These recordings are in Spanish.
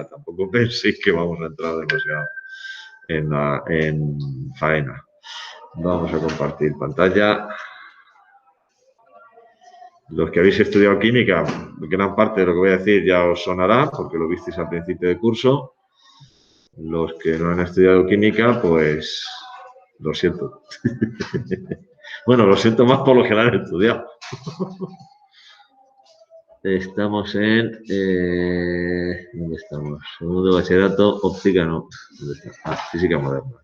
Tampoco penséis que vamos a entrar demasiado en faena. Vamos a compartir pantalla. Los que habéis estudiado química, gran parte de lo que voy a decir ya os sonará, porque lo visteis al principio del curso. Los que no han estudiado química, pues lo siento. Bueno, lo siento más por los que no han estudiado. Estamos en... ¿dónde estamos? Segundo de bachillerato, óptica, no. ¿Dónde está? Ah, física moderna.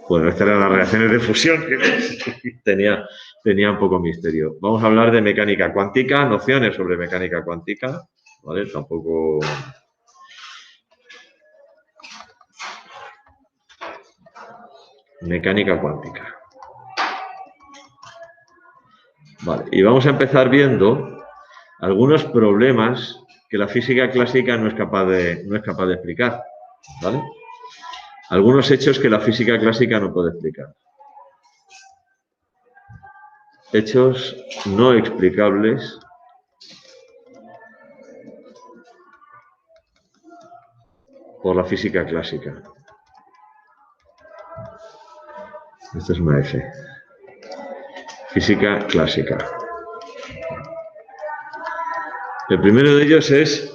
Bueno, estas eran las reacciones de fusión que tenía un poco misterio. Vamos a hablar de mecánica cuántica, nociones sobre mecánica cuántica, ¿vale? Tampoco... Mecánica cuántica. Vale, y vamos a empezar viendo algunos problemas que la física clásica no es capaz de explicar, ¿vale? Algunos hechos que la física clásica no puede explicar. Hechos no explicables por la física clásica. Esta es una F. Física clásica. El primero de ellos es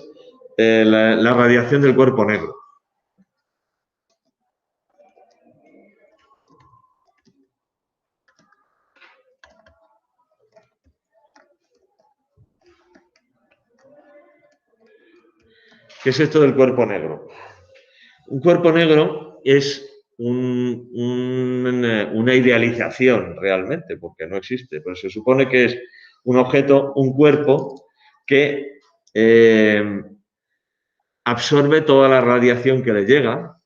la radiación del cuerpo negro. ¿Qué es esto del cuerpo negro? Un cuerpo negro es una idealización realmente, porque no existe, pero se supone que es un objeto, un cuerpo que absorbe toda la radiación que le llega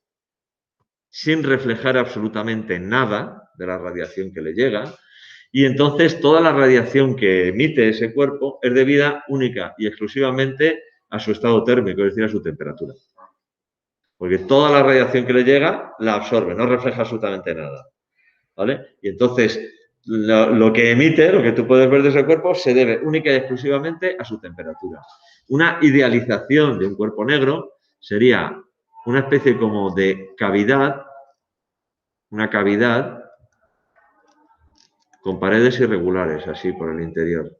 sin reflejar absolutamente nada de la radiación que le llega, y entonces toda la radiación que emite ese cuerpo es debida única y exclusivamente a su estado térmico, es decir, a su temperatura. Porque toda la radiación que le llega la absorbe, no refleja absolutamente nada, ¿vale? Y entonces lo que emite, lo que tú puedes ver de ese cuerpo, se debe única y exclusivamente a su temperatura. Una idealización de un cuerpo negro sería una especie como de cavidad, una cavidad con paredes irregulares, así por el interior.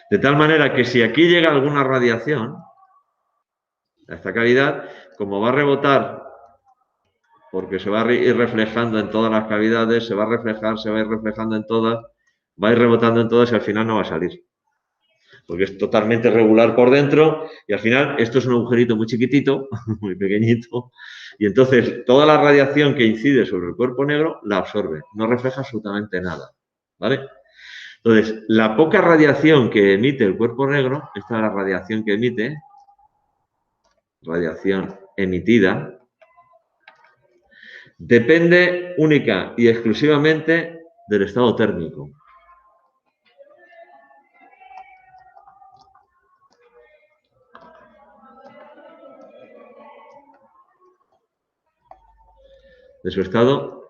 De tal manera que si aquí llega alguna radiación a esta cavidad, como va a rebotar, porque se va a ir reflejando en todas las cavidades, se va a ir reflejando en todas, va a ir rebotando en todas y al final no va a salir. Porque es totalmente regular por dentro y al final esto es un agujerito muy chiquitito, muy pequeñito, y entonces toda la radiación que incide sobre el cuerpo negro la absorbe, no refleja absolutamente nada, ¿vale? Entonces, la poca radiación que emite el cuerpo negro, esta es la radiación que emite, radiación emitida, depende única y exclusivamente del estado térmico. De su estado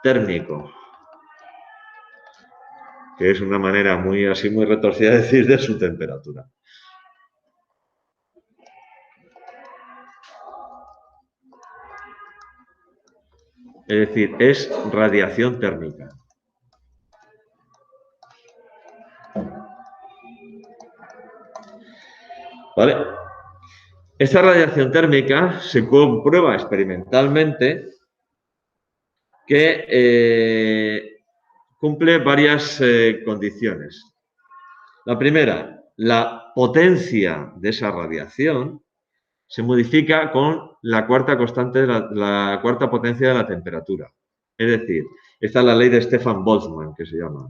térmico, que es una manera muy retorcida de decir de su temperatura. Es decir, es radiación térmica. ¿Vale? Esta radiación térmica se comprueba experimentalmente que cumple varias condiciones. La primera, la potencia de esa radiación se modifica con la cuarta constante, la cuarta potencia de la temperatura. Es decir, esta es la ley de Stefan Boltzmann, que se llama.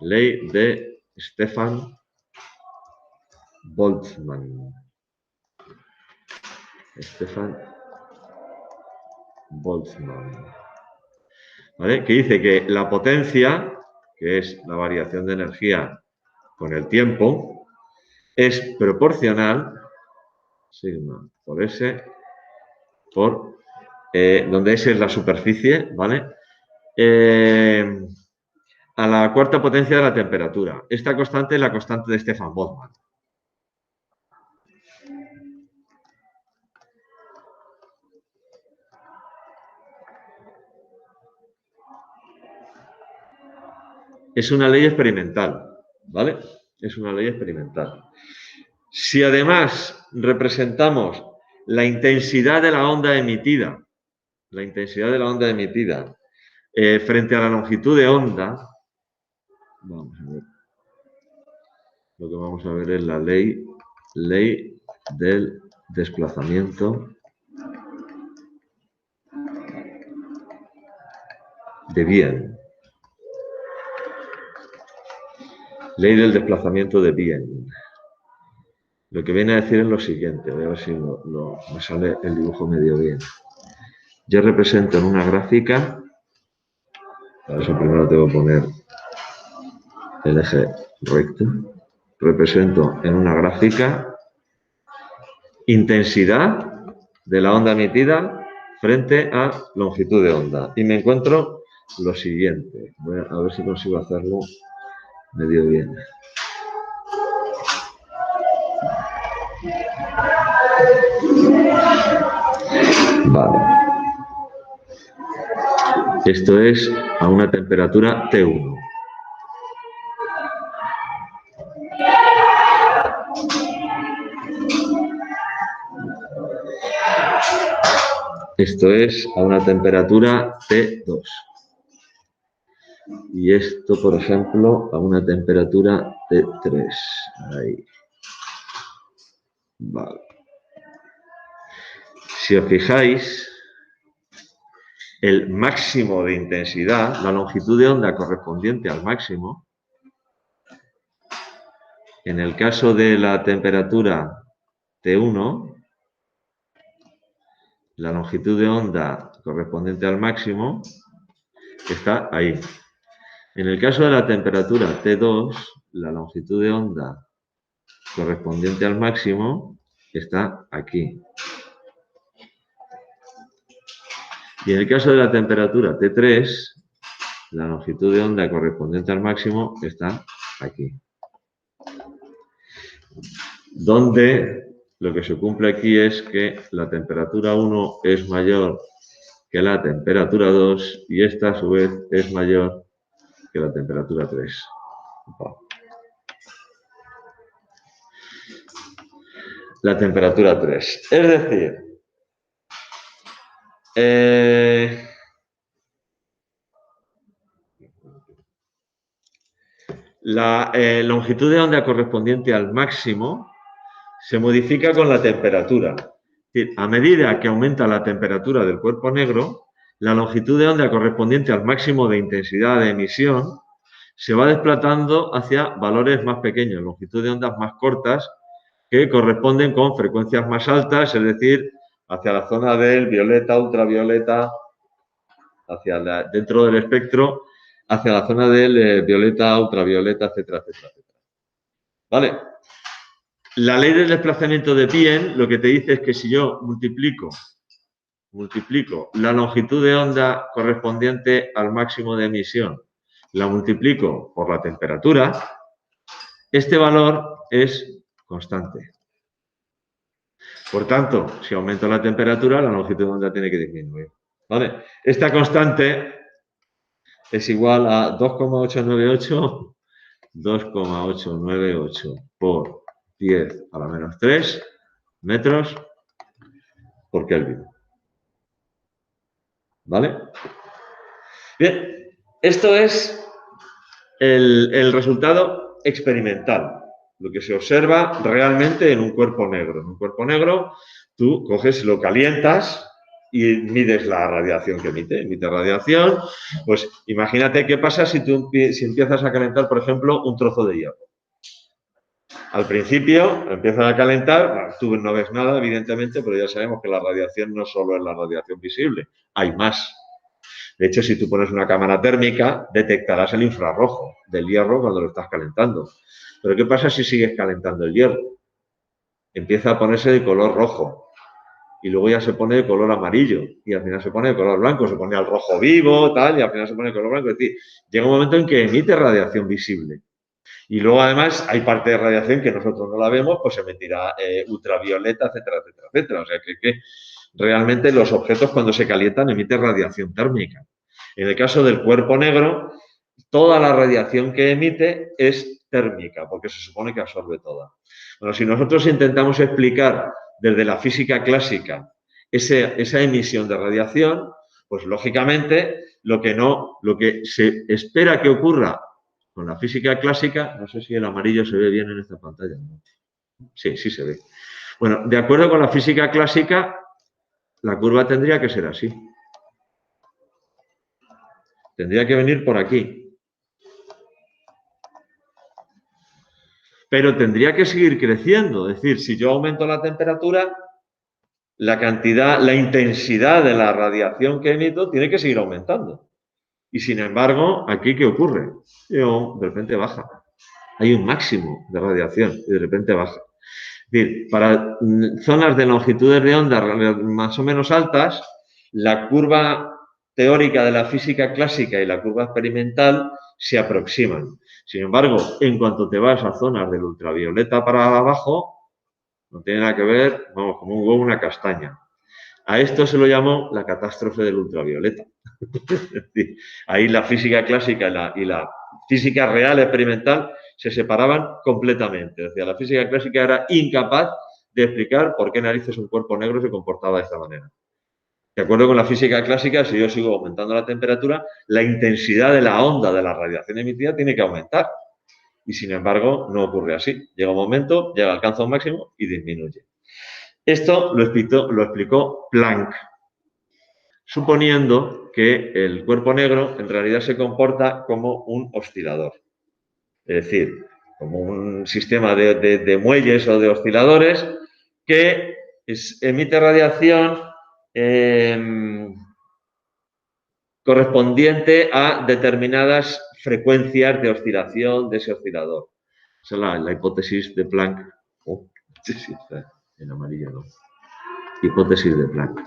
Ley de Stefan Boltzmann. Stefan Boltzmann. ¿Vale? Que dice que la potencia, que es la variación de energía con el tiempo, es proporcional, sigma por S, por donde S es la superficie, ¿vale? a la cuarta potencia de la temperatura. Esta constante es la constante de Stefan Boltzmann. Es una ley experimental, ¿vale? Es una ley experimental. Si además representamos la intensidad de la onda emitida, frente a la longitud de onda, vamos a ver. Lo que vamos a ver es la ley del desplazamiento de Wien. Ley del desplazamiento de Wien. Lo que viene a decir es lo siguiente, voy a ver si me sale el dibujo medio bien. Yo represento en una gráfica, para eso primero tengo que poner el eje recto, represento en una gráfica intensidad de la onda emitida frente a longitud de onda. Y me encuentro lo siguiente, voy a ver si consigo hacerlo medio bien. Vale. Esto es a una temperatura T1. Esto es a una temperatura T2. Y esto, por ejemplo, a una temperatura T3. Ahí. Vale. Si os fijáis, el máximo de intensidad, la longitud de onda correspondiente al máximo, en el caso de la temperatura T1, la longitud de onda correspondiente al máximo está ahí. En el caso de la temperatura T2, la longitud de onda correspondiente al máximo está aquí. Y en el caso de la temperatura T3, la longitud de onda correspondiente al máximo está aquí. Donde lo que se cumple aquí es que la temperatura 1 es mayor que la temperatura 2 y esta a su vez es mayor que la temperatura 3. La temperatura 3. Es decir, la longitud de onda correspondiente al máximo se modifica con la temperatura. Es decir, a medida que aumenta la temperatura del cuerpo negro, la longitud de onda correspondiente al máximo de intensidad de emisión se va desplazando hacia valores más pequeños, longitud de ondas más cortas, que corresponden con frecuencias más altas, es decir, hacia la zona del violeta, ultravioleta, dentro del espectro, hacia la zona del violeta, ultravioleta, etcétera, etcétera, etcétera. ¿Vale? La ley del desplazamiento de Wien lo que te dice es que si yo multiplico la longitud de onda correspondiente al máximo de emisión, la multiplico por la temperatura, este valor es constante. Por tanto, si aumento la temperatura, la longitud de onda tiene que disminuir. ¿Vale? Esta constante es igual a 2,898 por 10 a la menos 3 metros por Kelvin. ¿Vale? Bien, esto es el resultado experimental, lo que se observa realmente en un cuerpo negro. En un cuerpo negro, tú coges, lo calientas y mides la radiación que emite. Emite radiación, pues imagínate qué pasa si empiezas a calentar, por ejemplo, un trozo de hierro. Al principio empiezan a calentar, bueno, tú no ves nada, evidentemente, pero ya sabemos que la radiación no solo es la radiación visible, hay más. De hecho, si tú pones una cámara térmica, detectarás el infrarrojo del hierro cuando lo estás calentando. Pero ¿qué pasa si sigues calentando el hierro? Empieza a ponerse de color rojo. y luego ya se pone de color amarillo y al final se pone de color blanco, se pone al rojo vivo, tal, y al final se pone de color blanco. Es decir, llega un momento en que emite radiación visible. Y luego, además, hay parte de radiación que nosotros no la vemos, pues emitirá ultravioleta, etcétera, etcétera, etcétera. O sea, que realmente los objetos cuando se calientan emiten radiación térmica. En el caso del cuerpo negro, toda la radiación que emite es térmica, porque se supone que absorbe toda. Bueno, si nosotros intentamos explicar desde la física clásica esa emisión de radiación, pues lógicamente lo que se espera que ocurra con la física clásica, no sé si el amarillo se ve bien en esta pantalla. Sí, sí se ve. Bueno, de acuerdo con la física clásica, la curva tendría que ser así. Tendría que venir por aquí. Pero tendría que seguir creciendo. Es decir, si yo aumento la temperatura, la cantidad, la intensidad de la radiación que emito tiene que seguir aumentando. Y sin embargo, aquí, ¿qué ocurre? De repente baja. Hay un máximo de radiación y de repente baja. Es decir, para zonas de longitudes de onda más o menos altas, la curva teórica de la física clásica y la curva experimental se aproximan. Sin embargo, en cuanto te vas a zonas del ultravioleta para abajo, no tiene nada que ver, vamos, como un huevo, una castaña. A esto se lo llamó la catástrofe del ultravioleta. Es decir, ahí la física clásica y la física real experimental se separaban completamente. Es decir, la física clásica era incapaz de explicar por qué narices un cuerpo negro se comportaba de esta manera. De acuerdo con la física clásica, si yo sigo aumentando la temperatura, la intensidad de la onda de la radiación emitida tiene que aumentar. Y sin embargo, no ocurre así. Llega un momento, alcanza un máximo y disminuye. Esto lo explicó Planck, suponiendo que el cuerpo negro en realidad se comporta como un oscilador. Es decir, como un sistema de muelles o de osciladores que emite radiación correspondiente a determinadas frecuencias de oscilación de ese oscilador. Esa es la hipótesis de Planck. Oh, sí, está en amarillo, ¿no? Hipótesis de Planck.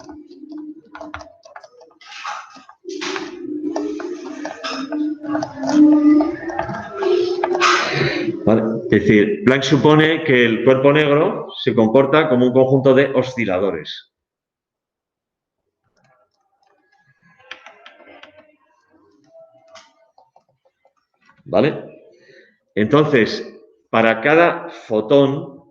¿Vale? Es decir, Planck supone que el cuerpo negro se comporta como un conjunto de osciladores. ¿Vale? Entonces, para cada fotón,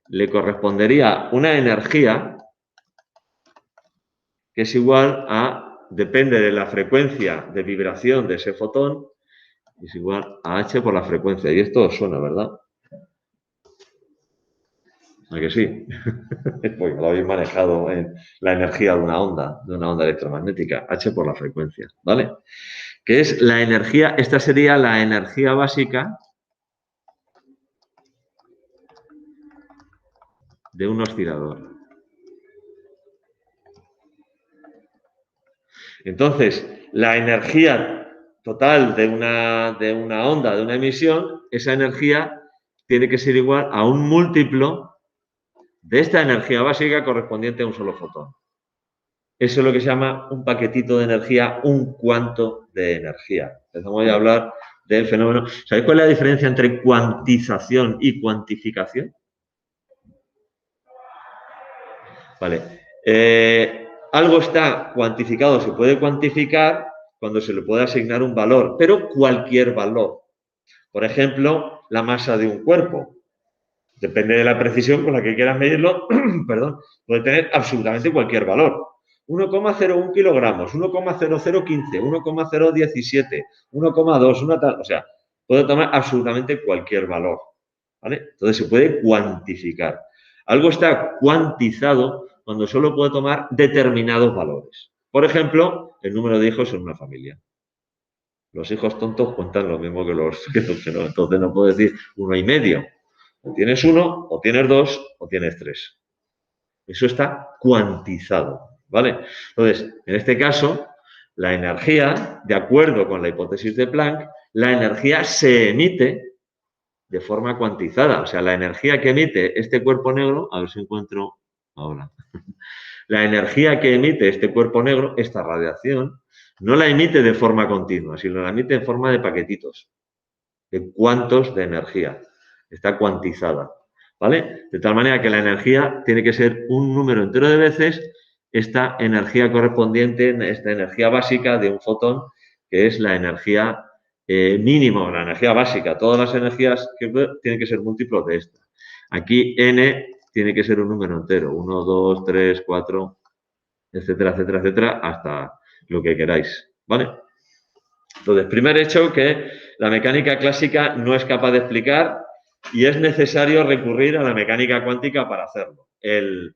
le correspondería una energía que es igual a, depende de la frecuencia de vibración de ese fotón, es igual a h por la frecuencia. Y esto os suena, ¿verdad? ¿A que sí? Porque lo habéis manejado en la energía de una onda electromagnética, h por la frecuencia, ¿vale? Que es la energía, esta sería la energía básica de un oscilador. Entonces, la energía total de una onda, de una emisión, esa energía tiene que ser igual a un múltiplo de esta energía básica correspondiente a un solo fotón. Eso es lo que se llama un paquetito de energía, un cuanto de energía. Empezamos a hablar del fenómeno. ¿Sabéis cuál es la diferencia entre cuantización y cuantificación? Vale. Algo está cuantificado, se puede cuantificar cuando se le puede asignar un valor, pero cualquier valor. Por ejemplo, la masa de un cuerpo. Depende de la precisión con la que quieras medirlo, perdón, puede tener absolutamente cualquier valor. 1,01 kilogramos, 1,0015, 1,017, 1,2, una tal, o sea, puede tomar absolutamente cualquier valor, ¿vale? Entonces se puede cuantificar. Algo está cuantizado cuando solo puede tomar determinados valores. Por ejemplo, el número de hijos en una familia. Los hijos tontos cuentan lo mismo que los que no. Entonces no puedo decir 1,5. O tienes 1, o tienes 2, o tienes 3. Eso está cuantizado, ¿vale? Entonces, en este caso, la energía, de acuerdo con la hipótesis de Planck, la energía se emite de forma cuantizada. O sea, la energía que emite este cuerpo negro, a ver si encuentro ahora, la energía que emite este cuerpo negro, esta radiación, no la emite de forma continua, sino la emite en forma de paquetitos, de cuantos de energía. Está cuantizada, ¿vale? De tal manera que la energía tiene que ser un número entero de veces esta energía correspondiente, esta energía básica de un fotón, que es la energía mínima, la energía básica. Todas las energías que tienen que ser múltiplos de esta. Aquí n tiene que ser un número entero, 1, 2, 3, 4, etcétera, etcétera, etcétera, hasta lo que queráis, ¿vale? Entonces, primer hecho que la mecánica clásica no es capaz de explicar y es necesario recurrir a la mecánica cuántica para hacerlo. El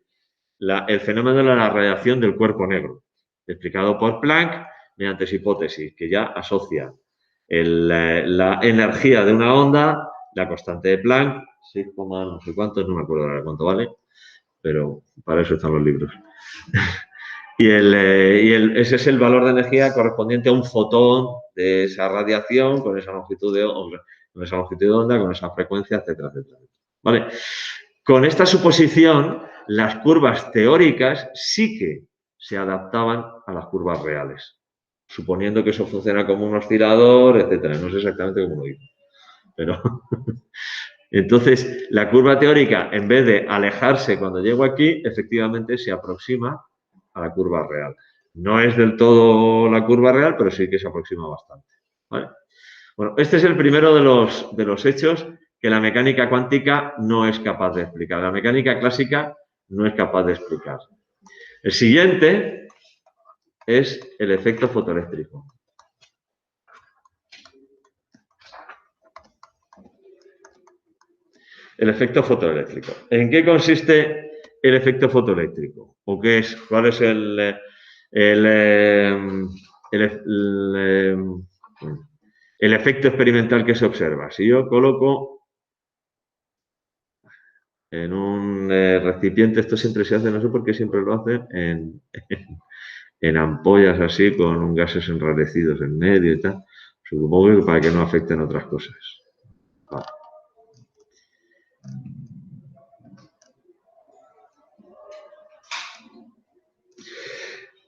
fenómeno de la radiación del cuerpo negro, explicado por Planck mediante su hipótesis, que ya asocia la energía de una onda, la constante de Planck, 6, no sé cuántos, no me acuerdo ahora cuánto vale, pero para eso están los libros. Ese es el valor de energía correspondiente a un fotón de esa radiación con esa longitud de onda, con esa frecuencia, etcétera, etcétera. ¿Vale? Con esta suposición, las curvas teóricas sí que se adaptaban a las curvas reales, suponiendo que eso funciona como un oscilador, etcétera. No sé exactamente cómo lo digo, pero entonces la curva teórica, en vez de alejarse cuando llego aquí, efectivamente se aproxima a la curva real. No es del todo la curva real, pero sí que se aproxima bastante, ¿vale? Bueno, este es el primero de los hechos que la mecánica cuántica no es capaz de explicar. La mecánica clásica no es capaz de explicar. El siguiente es el efecto fotoeléctrico. El efecto fotoeléctrico. ¿En qué consiste el efecto fotoeléctrico? ¿O qué es? ¿Cuál es el efecto experimental que se observa? Si yo coloco en un recipiente, esto siempre se hace, no sé por qué siempre lo hacen, en ampollas así, con gases enrarecidos en medio y tal, supongo que para que no afecten otras cosas. Vale.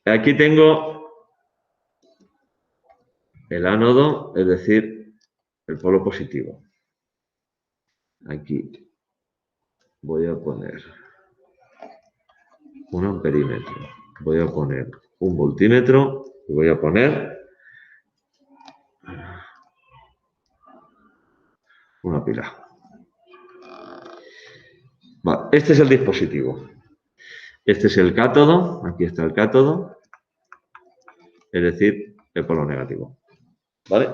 Aquí tengo el ánodo, es decir, el polo positivo. Aquí voy a poner un amperímetro, voy a poner un voltímetro y voy a poner una pila. Vale, este es el dispositivo. Este es el cátodo, aquí está el cátodo, es decir, el polo negativo. ¿Vale?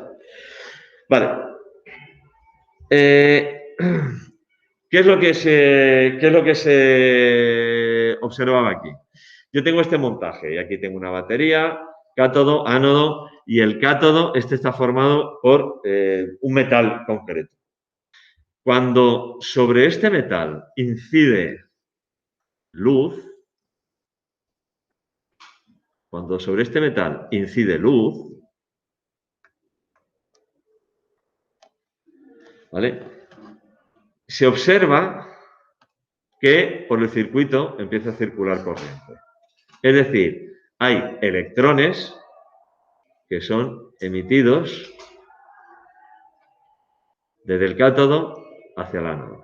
Vale. ¿Qué es lo que se observaba aquí? Yo tengo este montaje y aquí tengo una batería, cátodo, ánodo, y el cátodo está formado por un metal concreto. Cuando sobre este metal incide luz, ¿vale? Se observa que por el circuito empieza a circular corriente. Es decir, hay electrones que son emitidos desde el cátodo hacia el ánodo.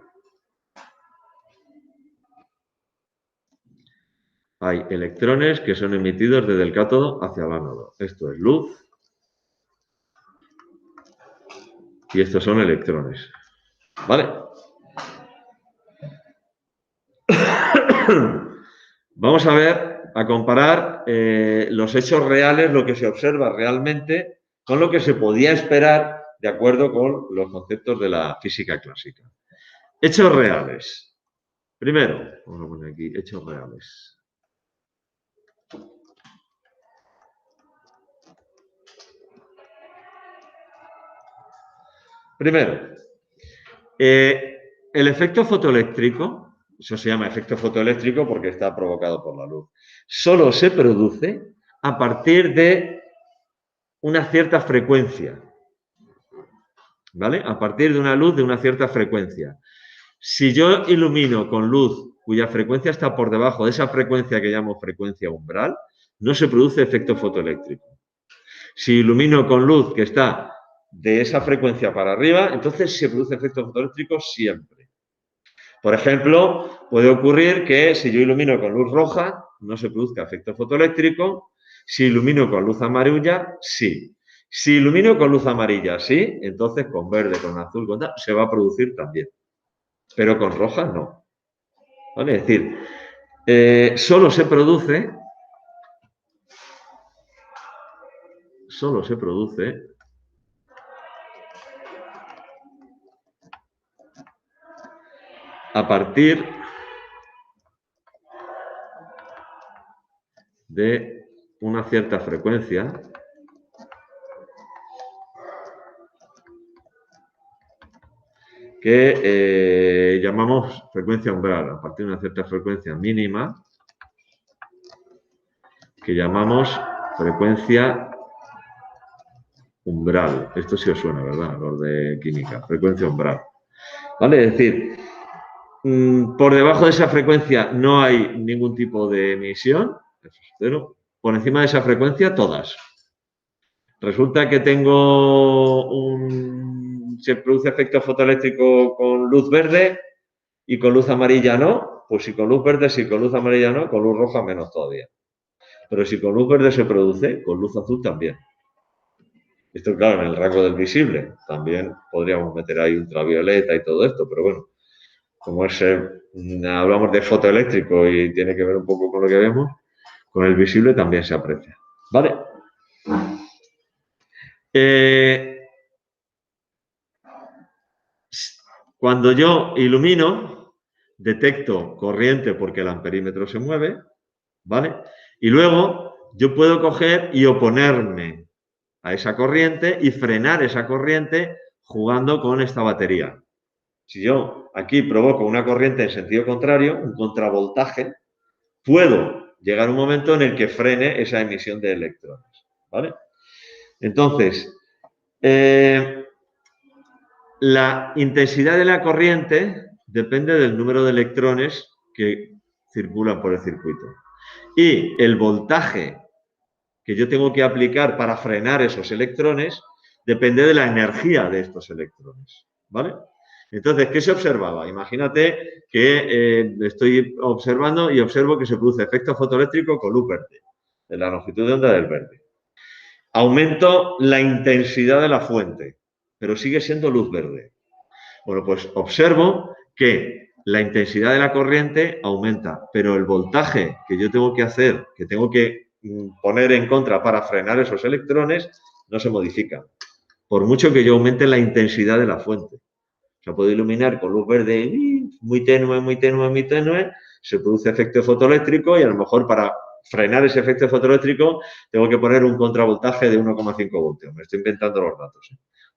Hay electrones que son emitidos desde el cátodo hacia el ánodo. Esto es luz y estos son electrones. ¿Vale? Vamos a ver, a comparar los hechos reales, lo que se observa realmente, con lo que se podía esperar de acuerdo con los conceptos de la física clásica. Hechos reales. Primero, vamos a poner aquí, hechos reales. Primero, el efecto fotoeléctrico, eso se llama efecto fotoeléctrico porque está provocado por la luz, solo se produce a partir de una cierta frecuencia. ¿vale? A partir de una luz de una cierta frecuencia. Si yo ilumino con luz cuya frecuencia está por debajo de esa frecuencia que llamo frecuencia umbral, no se produce efecto fotoeléctrico. Si ilumino con luz que está de esa frecuencia para arriba, entonces se produce efecto fotoeléctrico siempre. Por ejemplo, puede ocurrir que si yo ilumino con luz roja, no se produzca efecto fotoeléctrico. Si ilumino con luz amarilla, sí. Si ilumino con luz amarilla, sí, entonces con verde, con azul, con tal, se va a producir también. Pero con roja no. ¿Vale? Es decir, solo se produce a partir de una cierta frecuencia que llamamos frecuencia umbral, a partir de una cierta frecuencia mínima que llamamos frecuencia umbral. Esto sí os suena, ¿verdad? Los de química, frecuencia umbral. ¿Vale? Es decir, por debajo de esa frecuencia no hay ningún tipo de emisión, eso es cero. Por encima de esa frecuencia, todas. Resulta que se produce efecto fotoeléctrico con luz verde y con luz amarilla no. Pues si con luz verde sí, con luz amarilla no, con luz roja menos todavía. Pero si con luz verde se produce, con luz azul también. Esto, claro, en el rango del visible. También podríamos meter ahí ultravioleta y todo esto, pero bueno, como hablamos de fotoeléctrico y tiene que ver un poco con lo que vemos, con el visible también se aprecia. ¿Vale? Cuando yo ilumino, detecto corriente porque el amperímetro se mueve, ¿vale? Y luego yo puedo coger y oponerme a esa corriente y frenar esa corriente jugando con esta batería. Si yo aquí provoco una corriente en sentido contrario, un contravoltaje, puedo llegar a un momento en el que frene esa emisión de electrones, ¿vale? Entonces, la intensidad de la corriente depende del número de electrones que circulan por el circuito. Y el voltaje que yo tengo que aplicar para frenar esos electrones depende de la energía de estos electrones, ¿vale? Entonces, ¿qué se observaba? Imagínate que estoy observando y observo que se produce efecto fotoeléctrico con luz verde, de la longitud de onda del verde. Aumento la intensidad de la fuente, pero sigue siendo luz verde. Bueno, pues observo que la intensidad de la corriente aumenta, pero el voltaje que yo tengo que hacer, que tengo que poner en contra para frenar esos electrones, no se modifica. Por mucho que yo aumente la intensidad de la fuente. O sea, puedo iluminar con luz verde muy tenue, muy tenue, muy tenue, se produce efecto fotoeléctrico y a lo mejor para frenar ese efecto fotoeléctrico tengo que poner un contravoltaje de 1,5 voltios. Me estoy inventando los datos.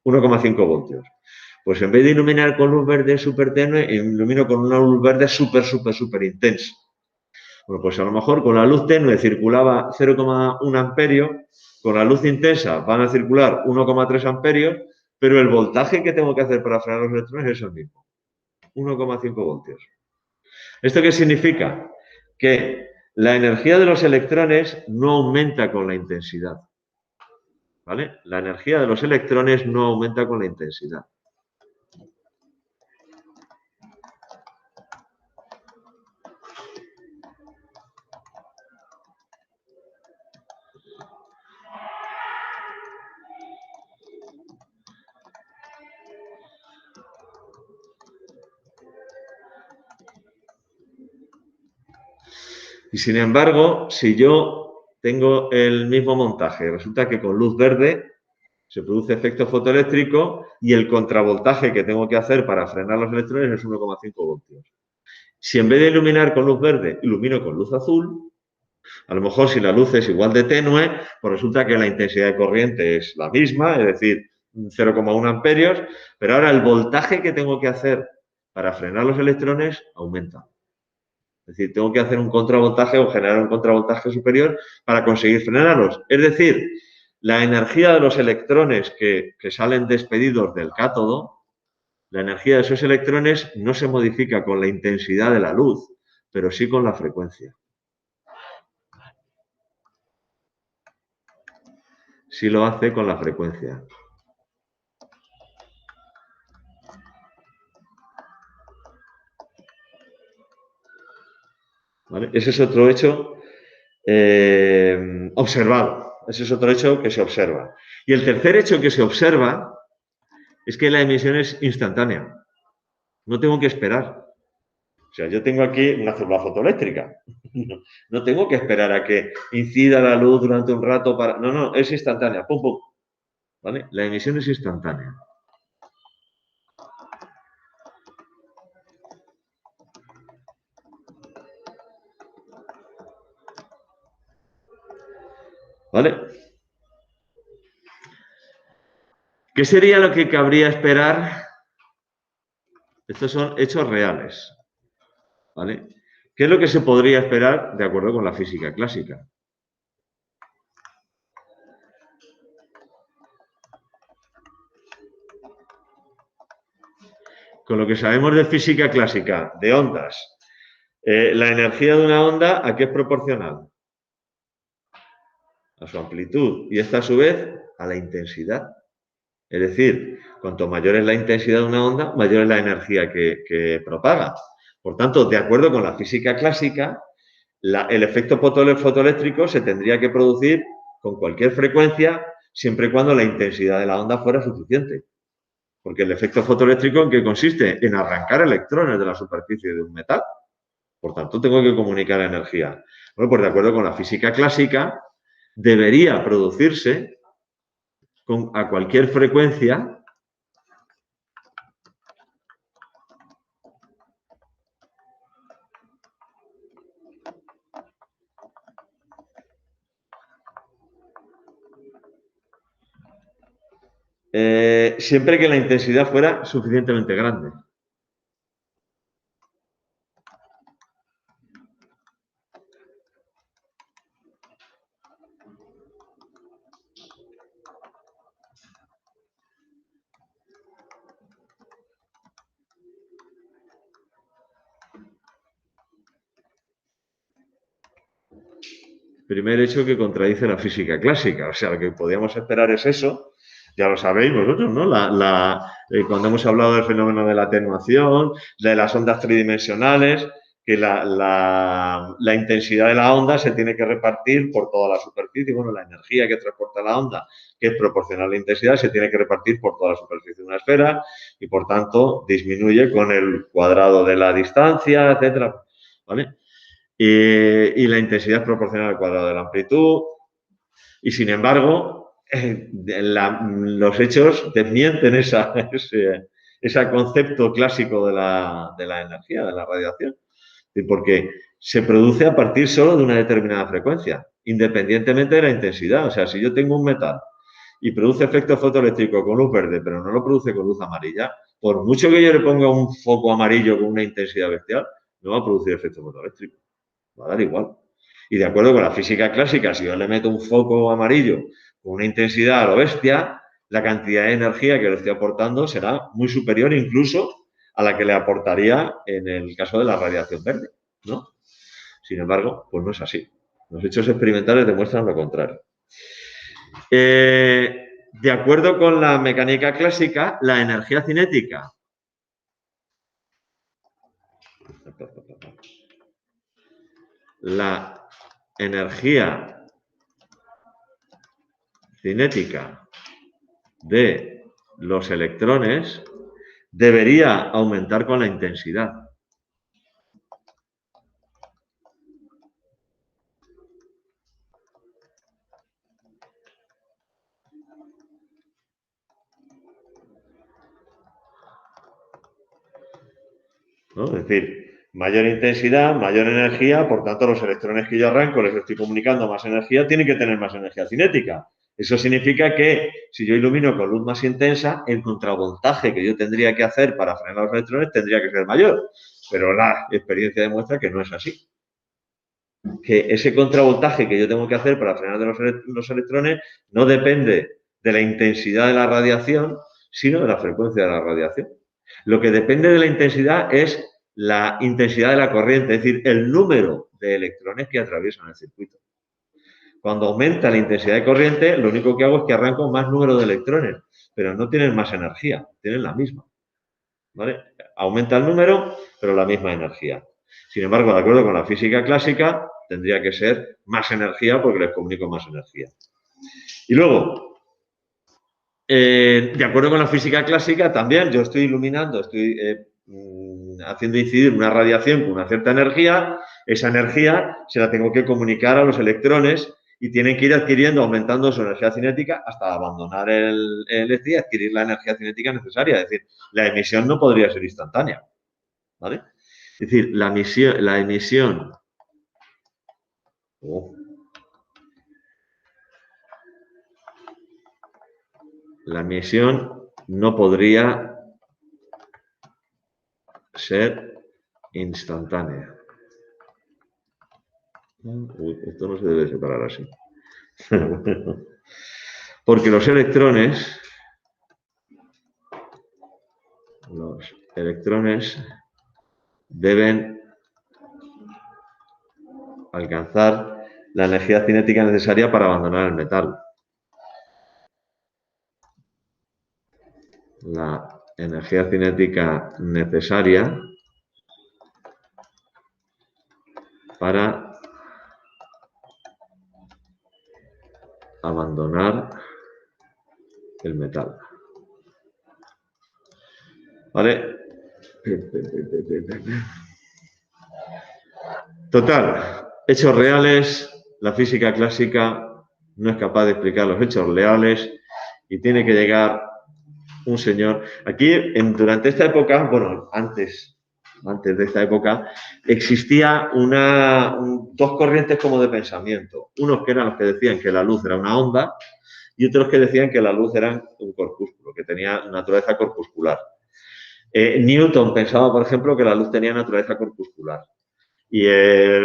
1,5 voltios. Pues en vez de iluminar con luz verde súper tenue, ilumino con una luz verde súper intensa. Bueno, pues a lo mejor con la luz tenue circulaba 0,1 amperio, con la luz intensa van a circular 1,3 amperios, pero el voltaje que tengo que hacer para frenar los electrones es el mismo, 1,5 voltios. ¿Esto qué significa? Que la energía de los electrones no aumenta con la intensidad, ¿vale? La energía de los electrones no aumenta con la intensidad. Y sin embargo, si yo tengo el mismo montaje, resulta que con luz verde se produce efecto fotoeléctrico y el contravoltaje que tengo que hacer para frenar los electrones es 1,5 voltios. Si en vez de iluminar con luz verde, ilumino con luz azul, a lo mejor si la luz es igual de tenue, pues resulta que la intensidad de corriente es la misma, es decir, 0,1 amperios, pero ahora el voltaje que tengo que hacer para frenar los electrones aumenta. Es decir, tengo que hacer un contravoltaje o generar un contravoltaje superior para conseguir frenarlos. Es decir, la energía de los electrones que salen despedidos del cátodo, la energía de esos electrones no se modifica con la intensidad de la luz, pero sí con la frecuencia. Sí lo hace con la frecuencia. ¿Vale? Ese es otro hecho observado. Ese es otro hecho que se observa. Y el tercer hecho que se observa es que la emisión es instantánea. No tengo que esperar. O sea, yo tengo aquí una célula fotoeléctrica. No tengo que esperar a que incida la luz durante un rato para... No, es instantánea. Pum, pum. ¿Vale? La emisión es instantánea. ¿Vale? ¿Qué sería lo que cabría esperar? Estos son hechos reales. ¿Vale? ¿Qué es lo que se podría esperar de acuerdo con la física clásica? Con lo que sabemos de física clásica, de ondas, la energía de una onda, ¿a qué es proporcional? A su amplitud. Y esta, a su vez, a la intensidad. Es decir, cuanto mayor es la intensidad de una onda, mayor es la energía que propaga. Por tanto, de acuerdo con la física clásica, el efecto fotoeléctrico se tendría que producir con cualquier frecuencia, siempre y cuando la intensidad de la onda fuera suficiente. Porque el efecto fotoeléctrico, ¿en qué consiste? En arrancar electrones de la superficie de un metal. Por tanto, tengo que comunicar energía. Bueno, pues de acuerdo con la física clásica, debería producirse a cualquier frecuencia siempre que la intensidad fuera suficientemente grande. Primer hecho que contradice la física clásica. O sea, lo que podíamos esperar es eso. Ya lo sabéis vosotros, ¿no? Cuando hemos hablado del fenómeno de la atenuación, de las ondas tridimensionales, que la intensidad de la onda se tiene que repartir por toda la superficie. Bueno, la energía que transporta la onda, que es proporcional a la intensidad, se tiene que repartir por toda la superficie de una esfera y, por tanto, disminuye con el cuadrado de la distancia, etcétera. ¿Vale? Y la intensidad es proporcional al cuadrado de la amplitud. Y, sin embargo, los hechos desmienten ese concepto clásico de la energía, de la radiación. Porque se produce a partir solo de una determinada frecuencia, independientemente de la intensidad. O sea, si yo tengo un metal y produce efecto fotoeléctrico con luz verde, pero no lo produce con luz amarilla, por mucho que yo le ponga un foco amarillo con una intensidad bestial, no va a producir efecto fotoeléctrico. Va a dar igual. Y de acuerdo con la física clásica, si yo le meto un foco amarillo con una intensidad a lo bestia, la cantidad de energía que le estoy aportando será muy superior incluso a la que le aportaría en el caso de la radiación verde, ¿no? Sin embargo, pues no es así. Los hechos experimentales demuestran lo contrario. De acuerdo con la mecánica clásica, la energía cinética. La energía cinética de los electrones debería aumentar con la intensidad. ¿No? Es decir, mayor intensidad, mayor energía, por tanto los electrones que yo arranco les estoy comunicando más energía, tienen que tener más energía cinética. Eso significa que si yo ilumino con luz más intensa, el contravoltaje que yo tendría que hacer para frenar los electrones tendría que ser mayor. Pero la experiencia demuestra que no es así. que ese contravoltaje que yo tengo que hacer para frenar de los electrones no depende de la intensidad de la radiación, sino de la frecuencia de la radiación. Lo que depende de la intensidad es la intensidad de la corriente, es decir, el número de electrones que atraviesan el circuito. Cuando aumenta la intensidad de corriente, lo único que hago es que arranco más número de electrones, pero no tienen más energía, tienen la misma. ¿Vale? Aumenta el número, pero la misma energía. Sin embargo, de acuerdo con la física clásica, tendría que ser más energía porque les comunico más energía. Y luego, de acuerdo con la física clásica, también yo estoy iluminando, estoy haciendo incidir una radiación con una cierta energía. Esa energía se la tengo que comunicar a los electrones y tienen que ir adquiriendo, aumentando su energía cinética hasta abandonar el ECI y adquirir la energía cinética necesaria. Es decir, la emisión no podría ser instantánea. ¿Vale? Es decir, la emisión no podría ser instantánea. Uy, esto no se debe separar así. Porque los electrones deben alcanzar la energía cinética necesaria para abandonar el metal. La energía cinética necesaria para abandonar el metal. ¿Vale? Total, hechos reales, la física clásica no es capaz de explicar los hechos reales y tiene que llegar un señor. Aquí, durante esta época, bueno, antes de esta época, existía dos corrientes como de pensamiento. Unos que eran los que decían que la luz era una onda y otros que decían que la luz era un corpúsculo, que tenía naturaleza corpuscular. Newton pensaba, por ejemplo, que la luz tenía naturaleza corpuscular. Y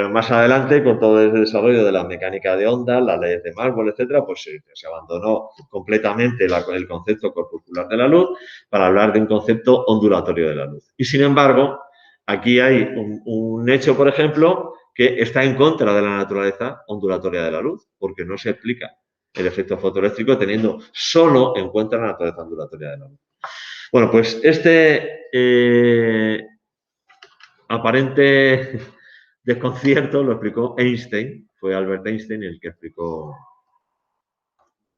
más adelante, con todo el desarrollo de la mecánica de ondas, las leyes de Maxwell, etcétera, pues se abandonó completamente el concepto corpuscular de la luz para hablar de un concepto ondulatorio de la luz. Y sin embargo, aquí hay un hecho, por ejemplo, que está en contra de la naturaleza ondulatoria de la luz, porque no se explica el efecto fotoeléctrico teniendo solo en cuenta la naturaleza ondulatoria de la luz. Bueno, pues este aparente desconcierto lo explicó Einstein, fue Albert Einstein el que explicó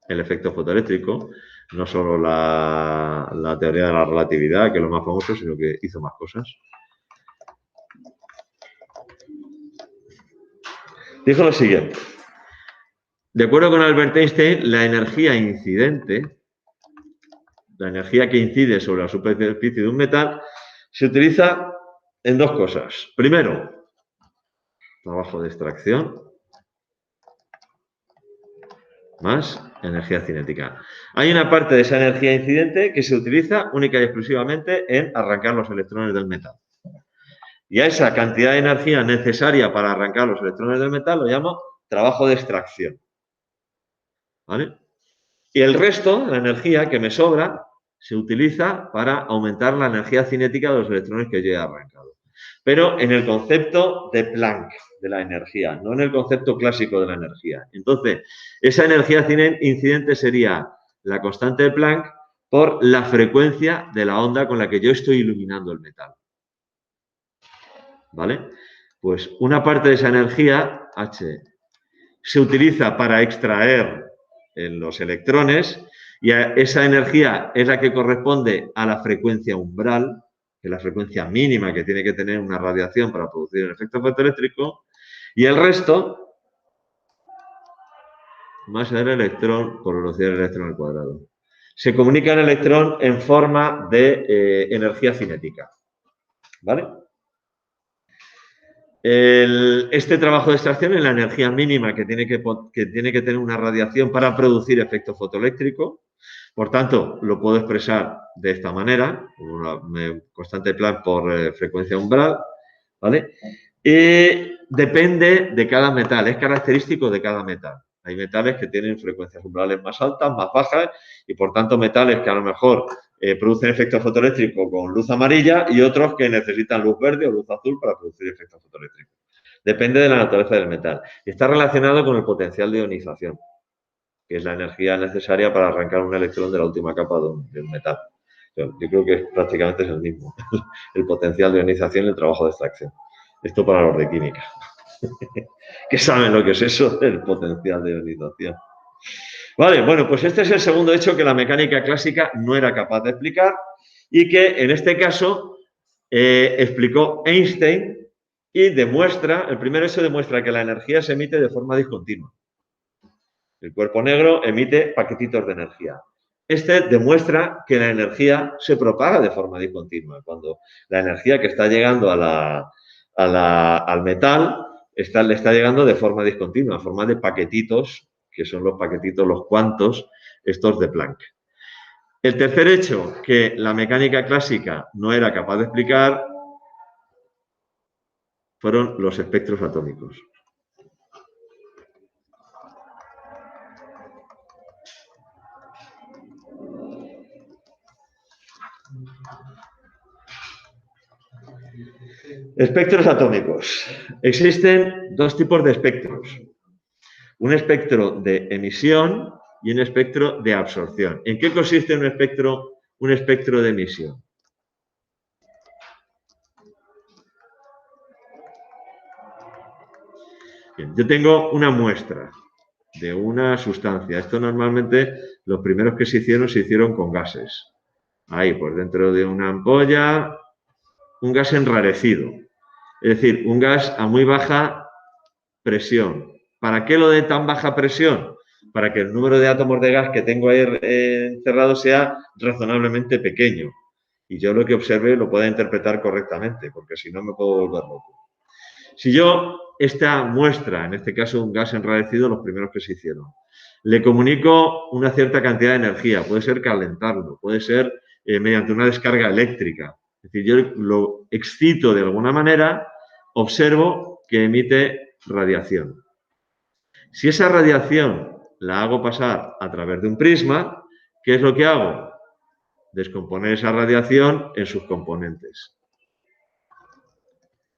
el efecto fotoeléctrico, no solo la teoría de la relatividad, que es lo más famoso, sino que hizo más cosas. Dijo lo siguiente: de acuerdo con Albert Einstein, la energía incidente, la energía que incide sobre la superficie de un metal, se utiliza en dos cosas. Primero, trabajo de extracción más energía cinética. Hay una parte de esa energía incidente que se utiliza única y exclusivamente en arrancar los electrones del metal. Y a esa cantidad de energía necesaria para arrancar los electrones del metal lo llamo trabajo de extracción. ¿Vale? Y el resto, la energía que me sobra, se utiliza para aumentar la energía cinética de los electrones que yo he arrancado. Pero en el concepto de Planck de la energía, no en el concepto clásico de la energía. Entonces, esa energía incidente sería la constante de Planck por la frecuencia de la onda con la que yo estoy iluminando el metal. ¿Vale? Pues una parte de esa energía, H, se utiliza para extraer los electrones y esa energía es la que corresponde a la frecuencia umbral, que es la frecuencia mínima que tiene que tener una radiación para producir el efecto fotoeléctrico, y el resto, masa del electrón por velocidad del electrón al cuadrado. Se comunica el electrón en forma de energía cinética. ¿Vale? Este trabajo de extracción es la energía mínima que tiene que tener una radiación para producir efecto fotoeléctrico. Por tanto, lo puedo expresar de esta manera, una constante Planck por frecuencia umbral, ¿vale? Depende de cada metal, es característico de cada metal. Hay metales que tienen frecuencias umbrales más altas, más bajas, y por tanto metales que a lo mejor producen efecto fotoeléctrico con luz amarilla y otros que necesitan luz verde o luz azul para producir efectos fotoeléctricos. Depende de la naturaleza del metal. Y está relacionado con el potencial de ionización, que es la energía necesaria para arrancar un electrón de la última capa de un metal. Yo creo que prácticamente es el mismo, el potencial de ionización y el trabajo de extracción. Esto para los de química, que saben lo que es eso del potencial de ionización. Vale, bueno, pues este es el segundo hecho que la mecánica clásica no era capaz de explicar y que en este caso explicó Einstein y demuestra, el primer hecho demuestra que la energía se emite de forma discontinua. El cuerpo negro emite paquetitos de energía. Este demuestra que la energía se propaga de forma discontinua. Cuando la energía que está llegando al metal le está llegando de forma discontinua, en forma de paquetitos, que son los paquetitos, los cuantos, estos de Planck. El tercer hecho que la mecánica clásica no era capaz de explicar fueron los espectros atómicos. Espectros atómicos. Existen dos tipos de espectros. Un espectro de emisión y un espectro de absorción. ¿En qué consiste un espectro de emisión? Bien, yo tengo una muestra de una sustancia. Esto normalmente los primeros que se hicieron con gases. Ahí, pues dentro de una ampolla, un gas enrarecido. Es decir, un gas a muy baja presión. ¿Para qué lo de tan baja presión? Para que el número de átomos de gas que tengo ahí encerrado sea razonablemente pequeño. Y yo lo que observe lo pueda interpretar correctamente, porque si no me puedo volver loco. Si yo esta muestra, en este caso un gas enrarecido, los primeros que se hicieron, le comunico una cierta cantidad de energía, puede ser calentarlo, puede ser mediante una descarga eléctrica. Es decir, yo lo excito de alguna manera, observo que emite radiación. Si esa radiación la hago pasar a través de un prisma, ¿qué es lo que hago? Descomponer esa radiación en sus componentes.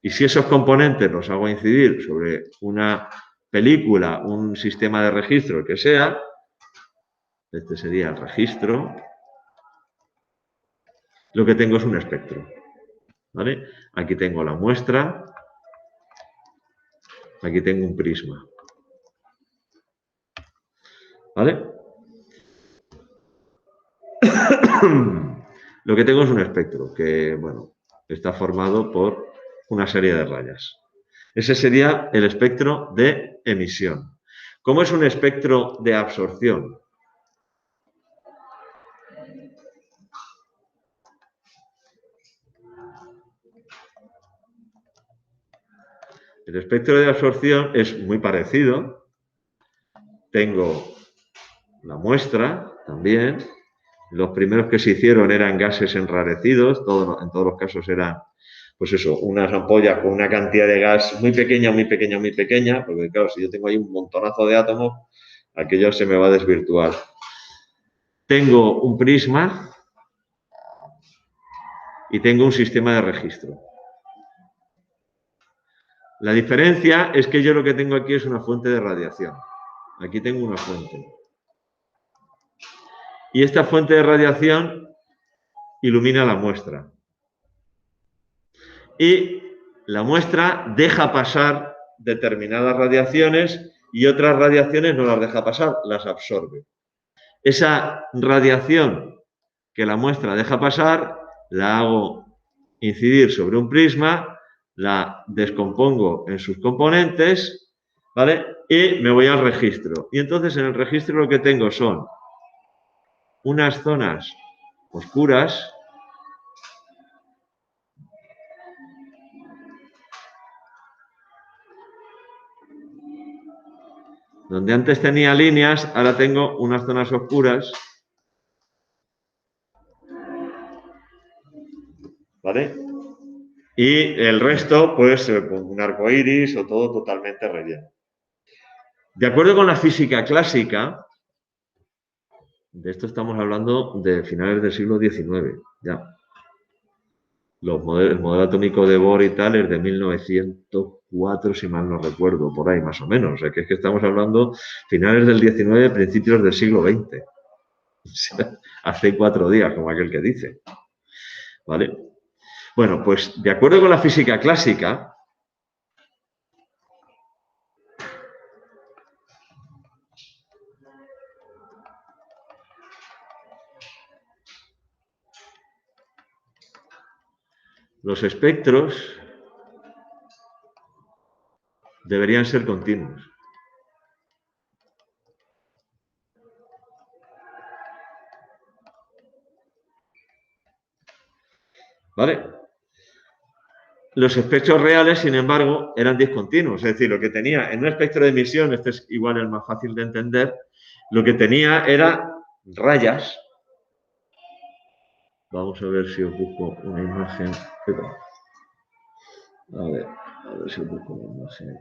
Y si esos componentes los hago incidir sobre una película, un sistema de registro, el que sea, este sería el registro, lo que tengo es un espectro. ¿Vale? Aquí tengo la muestra, aquí tengo un prisma. ¿Vale? Lo que tengo es un espectro que, bueno, está formado por una serie de rayas. Ese sería el espectro de emisión. ¿Cómo es un espectro de absorción? El espectro de absorción es muy parecido. Tengo la muestra también. Los primeros que se hicieron eran gases enrarecidos, en todos los casos eran, pues eso, unas ampollas con una cantidad de gas muy pequeña, muy pequeña, muy pequeña, porque claro, si yo tengo ahí un montonazo de átomos, aquello se me va a desvirtuar. Tengo un prisma y tengo un sistema de registro. La diferencia es que yo lo que tengo aquí es una fuente de radiación. Aquí tengo una fuente. Y esta fuente de radiación ilumina la muestra. Y la muestra deja pasar determinadas radiaciones y otras radiaciones no las deja pasar, las absorbe. Esa radiación que la muestra deja pasar, la hago incidir sobre un prisma, la descompongo en sus componentes, ¿vale? Y me voy al registro. Y entonces en el registro lo que tengo son unas zonas oscuras donde antes tenía líneas, ahora tengo unas zonas oscuras, ¿vale? Y el resto, pues, un arco iris o todo totalmente relleno. De acuerdo con la física clásica, de esto estamos hablando de finales del siglo XIX, ya. El modelo atómico de Bohr y tal es de 1904, si mal no recuerdo, por ahí más o menos. O sea, que es que estamos hablando finales del XIX, principios del siglo XX. O sea, hace 4 días, como aquel que dice. ¿Vale? Bueno, pues de acuerdo con la física clásica, los espectros deberían ser continuos. ¿Vale? Los espectros reales, sin embargo, eran discontinuos. Es decir, lo que tenía en un espectro de emisión, este es igual el más fácil de entender, lo que tenía era rayas. Vamos a ver si os busco una imagen. A ver si os busco una imagen.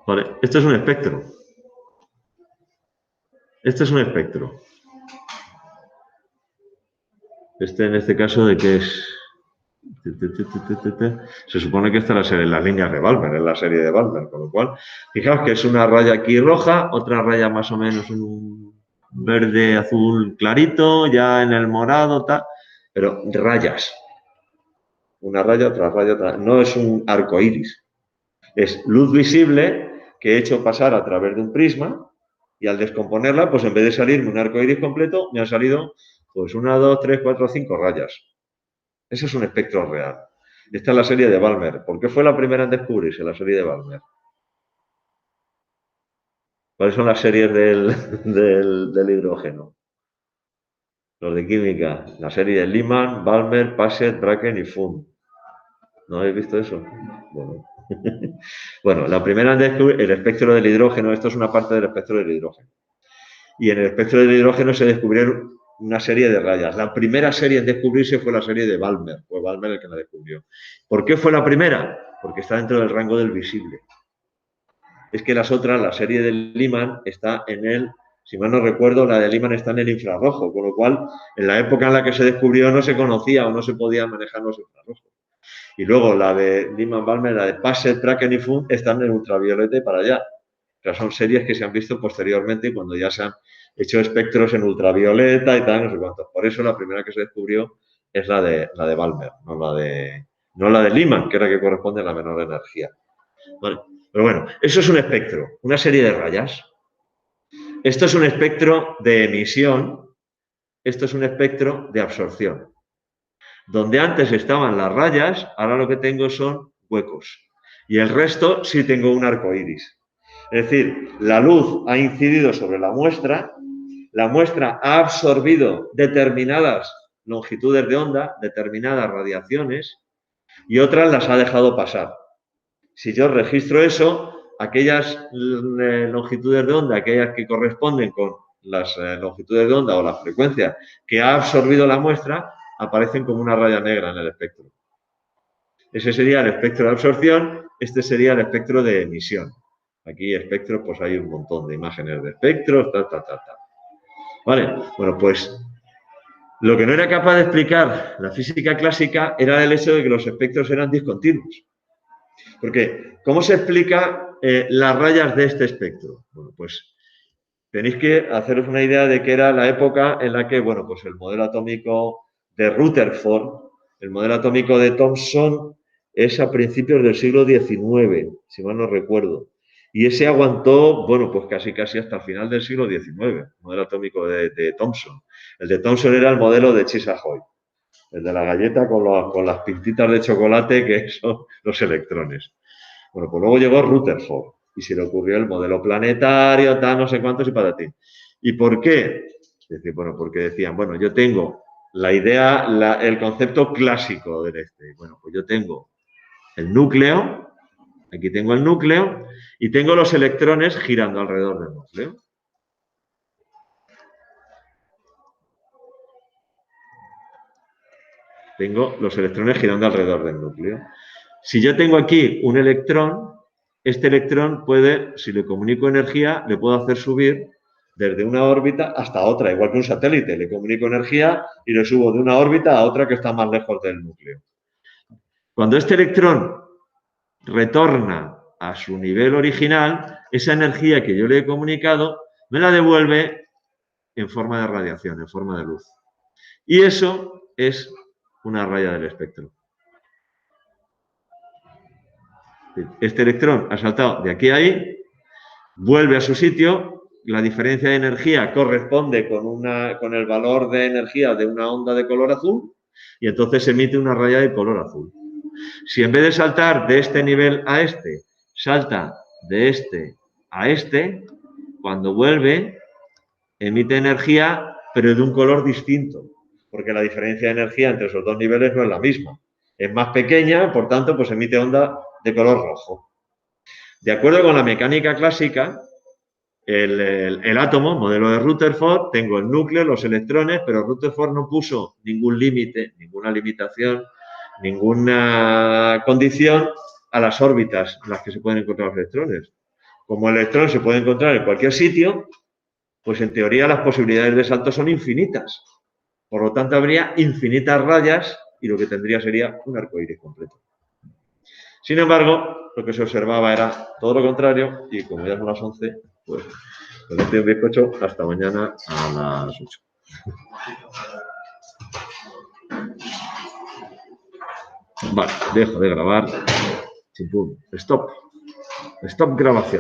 Vale, esto es un espectro. Este es un espectro. Este, en este caso, ¿de qué es? Se supone que esta es las líneas de Balmer, es la serie de Balmer, con lo cual, fijaos que es una raya aquí roja, otra raya más o menos en un verde azul clarito, ya en el morado, tal, pero rayas. Una raya, otra raya, otra. No es un arco iris. Es luz visible que he hecho pasar a través de un prisma y al descomponerla, pues en vez de salirme un arco iris completo, me han salido pues 1, 2, 3, 4, 5 rayas. Ese es un espectro real. Esta es la serie de Balmer. ¿Por qué fue la primera en descubrirse la serie de Balmer? ¿Cuáles son las series del hidrógeno? Los de química. La serie de Lyman, Balmer, Paget, Bracken y Fund. ¿No habéis visto eso? Bueno. Bueno, la primera en descubrir el espectro del hidrógeno. Esto es una parte del espectro del hidrógeno. Y en el espectro del hidrógeno se descubrieron una serie de rayas. La primera serie en descubrirse fue la serie de Balmer. Fue Balmer el que la descubrió. ¿Por qué fue la primera? Porque está dentro del rango del visible. Es que las otras, la serie de Lyman está en el, si mal no recuerdo, la de Lyman está en el infrarrojo, con lo cual en la época en la que se descubrió no se conocía o no se podía manejar los infrarrojos. Y luego la de Lyman-Balmer, la de Paget, Bracken y Fund están en ultravioleta y para allá. O sea, son series que se han visto posteriormente cuando ya se han hecho espectros en ultravioleta y tal, no sé cuántos. Por eso la primera que se descubrió es la de Balmer, no la de Lyman, que era que corresponde a la menor energía. Vale. Pero bueno, eso es un espectro, una serie de rayas. Esto es un espectro de emisión, esto es un espectro de absorción. Donde antes estaban las rayas, ahora lo que tengo son huecos. Y el resto sí tengo un arco iris. Es decir, la luz ha incidido sobre la muestra ha absorbido determinadas longitudes de onda, determinadas radiaciones, y otras las ha dejado pasar. Si yo registro eso, aquellas longitudes de onda, aquellas que corresponden con las longitudes de onda o las frecuencias que ha absorbido la muestra, aparecen como una raya negra en el espectro. Ese sería el espectro de absorción, este sería el espectro de emisión. Aquí espectros, pues hay un montón de imágenes de espectros, Vale, bueno, pues lo que no era capaz de explicar la física clásica era el hecho de que los espectros eran discontinuos. Porque, ¿cómo se explica las rayas de este espectro? Bueno, pues tenéis que haceros una idea de que era la época en la que, bueno, pues el modelo atómico de Rutherford, el modelo atómico de Thomson, es a principios del siglo XIX, si mal no recuerdo. Y ese aguantó, bueno, pues casi hasta el final del siglo XIX, el modelo atómico de Thomson. El de Thomson era el modelo de Chisahoy, el de la galleta con las pintitas de chocolate que son los electrones. Bueno, pues luego llegó Rutherford y se le ocurrió el modelo planetario, tal, no sé cuántos y para ti. ¿Y por qué? Es decir, bueno, porque decían, bueno, yo tengo la idea, el concepto clásico del este. Bueno, pues yo tengo el núcleo, aquí tengo el núcleo, y tengo los electrones girando alrededor del núcleo. Tengo los electrones girando alrededor del núcleo. Si yo tengo aquí un electrón, este electrón puede, si le comunico energía, le puedo hacer subir desde una órbita hasta otra, igual que un satélite. Le comunico energía y le subo de una órbita a otra que está más lejos del núcleo. Cuando este electrón retorna a su nivel original, esa energía que yo le he comunicado me la devuelve en forma de radiación, en forma de luz. Y eso es una raya del espectro. Este electrón ha saltado de aquí a ahí, vuelve a su sitio, la diferencia de energía corresponde con el valor de energía de una onda de color azul y entonces emite una raya de color azul. Si en vez de saltar de este nivel a este, salta de este a este, cuando vuelve, emite energía, pero de un color distinto, porque la diferencia de energía entre esos dos niveles no es la misma. Es más pequeña, por tanto, pues emite onda de color rojo. De acuerdo con la mecánica clásica, el átomo, modelo de Rutherford, tengo el núcleo, los electrones, pero Rutherford no puso ningún límite, ninguna limitación, ninguna condición a las órbitas en las que se pueden encontrar los electrones. Como el electrón se puede encontrar en cualquier sitio, pues en teoría las posibilidades de salto son infinitas. Por lo tanto, habría infinitas rayas y lo que tendría sería un arcoíris completo. Sin embargo, lo que se observaba era todo lo contrario y como ya son las 11, pues con este bizcocho hasta mañana a las 8. Vale, dejo de grabar. Stop. Stop grabación.